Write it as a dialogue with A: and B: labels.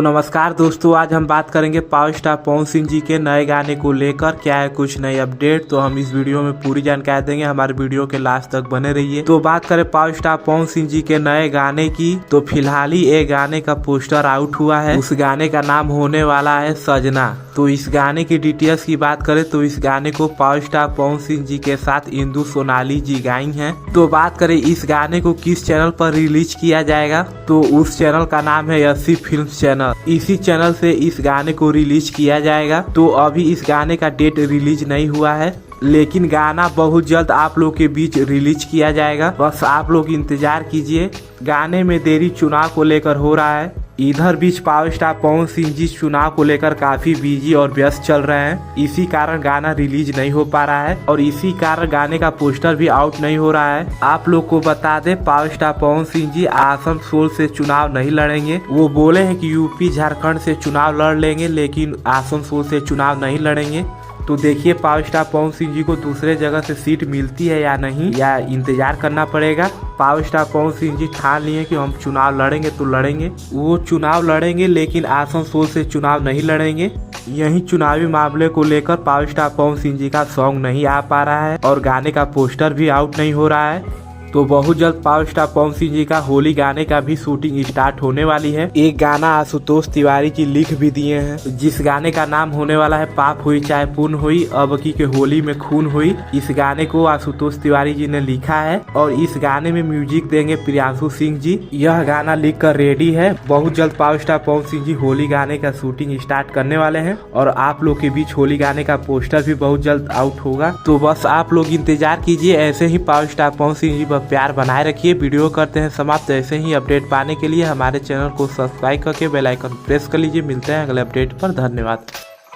A: नमस्कार दोस्तों, आज हम बात करेंगे पावर स्टार पवन सिंह जी के नए गाने को लेकर क्या है कुछ नई अपडेट। तो हम इस वीडियो में पूरी जानकारी देंगे, हमारे वीडियो के लास्ट तक बने रहिए। तो बात करें पावर स्टार पवन सिंह जी के नए गाने की, तो फिलहाल ही एक गाने का पोस्टर आउट हुआ है। उस गाने का नाम होने वाला है सजना। तो इस गाने की डिटेल्स की बात करें तो इस गाने को पावर स्टार पवन सिंह जी के साथ इंदु सोनाली जी गाई हैं। तो बात करें इस गाने को किस चैनल पर रिलीज किया जाएगा, तो उस चैनल का नाम है यसी फिल्म चैनल। इसी चैनल से इस गाने को रिलीज किया जाएगा। तो अभी इस गाने का डेट रिलीज नहीं हुआ है, लेकिन गाना बहुत जल्द आप लोग के बीच रिलीज किया जाएगा। बस आप लोग इंतजार कीजिए। गाने में देरी चुनाव को लेकर हो रहा है। इधर बीच पावर स्टार पवन सिंह जी चुनाव को लेकर काफी बिजी और व्यस्त चल रहे हैं। इसी कारण गाना रिलीज नहीं हो पा रहा है और इसी कारण गाने का पोस्टर भी आउट नहीं हो रहा है। आप लोग को बता दें, पावर स्टार पवन सिंह जी आसनसोल से चुनाव नहीं लड़ेंगे। वो बोले हैं कि यूपी झारखंड से चुनाव लड़ लेंगे, लेकिन आसनसोल से चुनाव नहीं लड़ेंगे। तो देखिए पावर स्टार पवन सिंह जी को दूसरे जगह से सीट मिलती है या नहीं, या इंतजार करना पड़ेगा। पावर स्टार पवन सिंह जी ठान लिए कि हम चुनाव लड़ेंगे तो लड़ेंगे। वो चुनाव लड़ेंगे लेकिन आसनसोल से चुनाव नहीं लड़ेंगे। यही चुनावी मामले को लेकर पावर स्टार पवन सिंह जी का सॉन्ग नहीं आ पा रहा है और गाने का पोस्टर भी आउट नहीं हो रहा है। तो बहुत जल्द पावर स्टार पवन सिंह जी का होली गाने का भी शूटिंग स्टार्ट होने वाली है। एक गाना आशुतोष तिवारी जी लिख भी दिए हैं, जिस गाने का नाम होने वाला है पाप हुई चाहे पुण्य हुई, अब की के होली में खून हुई। इस गाने को आशुतोष तिवारी जी ने लिखा है और इस गाने में म्यूजिक देंगे प्रियांशु सिंह जी। यह गाना लिख कर रेडी है। बहुत जल्द पावर स्टार पवन सिंह जी होली गाने का शूटिंग स्टार्ट करने वाले हैं और आप लोग के बीच होली गाने का पोस्टर भी बहुत जल्द आउट होगा। तो बस आप लोग इंतजार कीजिए। ऐसे ही पावर स्टार पवन सिंह जी प्यार बनाए रखिए। वीडियो करते हैं समाप्त। ऐसे ही अपडेट पाने के लिए हमारे चैनल को सब्सक्राइब करके बेल आइकन प्रेस कर लीजिए। मिलते हैं अगले अपडेट पर। धन्यवाद।